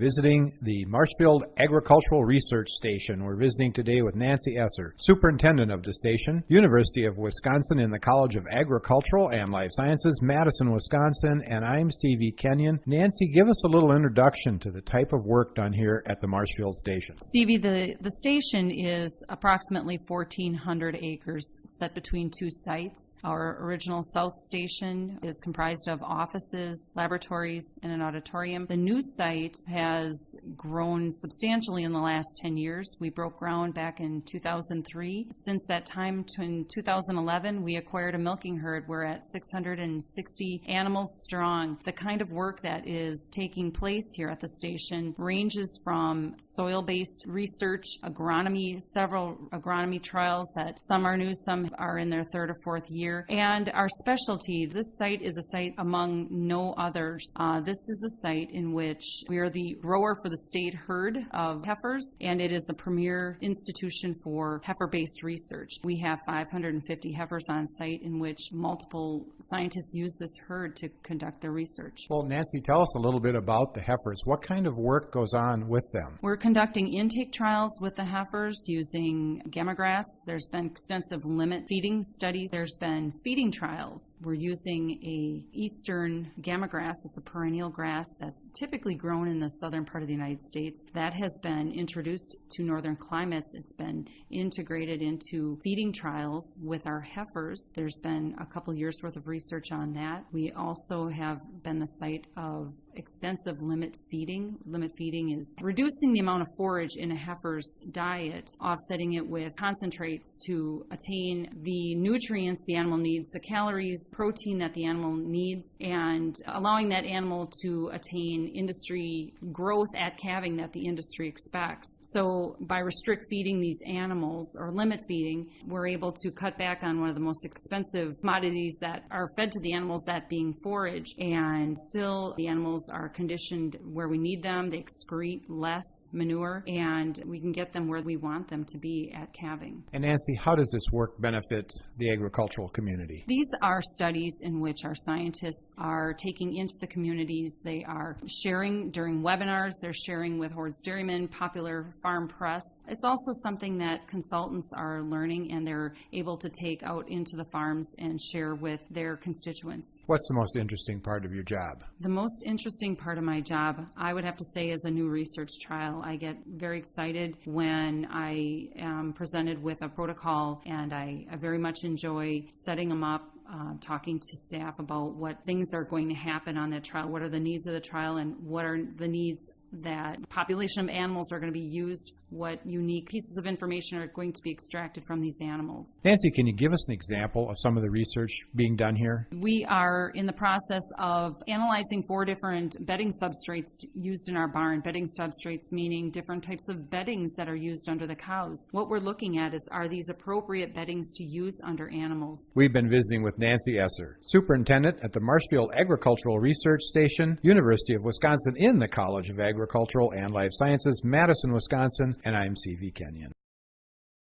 Visiting the Marshfield Agricultural Research Station. We're visiting today with Nancy Esser, Superintendent of the station, University of Wisconsin in the College of Agricultural and Life Sciences, Madison, Wisconsin, and I'm C.V. Kenyon. Nancy, give us a little introduction to the type of work done here at the Marshfield Station. C.V., the station is approximately 1,400 acres set between two sites. Our original South Station is comprised of offices, laboratories, and an auditorium. The new site has grown substantially in the last 10 years. We broke ground back in 2003. Since that time, in 2011, we acquired a milking herd. We're at 660 animals strong. The kind of work that is taking place here at the station ranges from soil-based research, agronomy, several agronomy trials that some are new, some are in their third or fourth year, and our specialty. This site is a site among no others. This is a site in which we are the grower for the state herd of heifers, and it is a premier institution for heifer-based research. We have 550 heifers on site in which multiple scientists use this herd to conduct their research. Well, Nancy, tell us a little bit about the heifers. What kind of work goes on with them? We're conducting intake trials with the heifers using gamma grass. There's been extensive limit feeding studies. There's been feeding trials. We're using a eastern gamma grass. It's a perennial grass that's typically grown in the southern part of the United States. That has been introduced to northern climates. It's been integrated into feeding trials with our heifers. There's been a couple years worth of research on that. We also have been the site of extensive limit feeding. Limit feeding is reducing the amount of forage in a heifer's diet, offsetting it with concentrates to attain the nutrients the animal needs, the calories, protein that the animal needs, and allowing that animal to attain industry growth at calving that the industry expects. So by restrict feeding these animals or limit feeding, we're able to cut back on one of the most expensive commodities that are fed to the animals, that being forage, and still the animals are conditioned where we need them. They excrete less manure, and we can get them where we want them to be at calving. And Nancy, how does this work benefit the agricultural community? These are studies in which our scientists are taking into the communities. They are sharing during webinars. They're sharing with Hordes Dairymen, Popular Farm Press. It's also something that consultants are learning, and they're able to take out into the farms and share with their constituents. What's the most interesting part of your job? The most interesting part of my job, I would have to say, is a new research trial. I get very excited when I am presented with a protocol, and I very much enjoy setting them up, talking to staff about what things are going to happen on that trial, what are the needs of the trial, and what are the needs that population of animals are going to be used, what unique pieces of information are going to be extracted from these animals. Nancy, can you give us an example of some of the research being done here? We are in the process of analyzing 4 different bedding substrates used in our barn. Bedding substrates meaning different types of beddings that are used under the cows. What we're looking at is, are these appropriate beddings to use under animals? We've been visiting with Nancy Esser, Superintendent at the Marshfield Agricultural Research Station, University of Wisconsin in the College of Agricultural and Life Sciences, Madison, Wisconsin, and I'm C.V. Kenyon.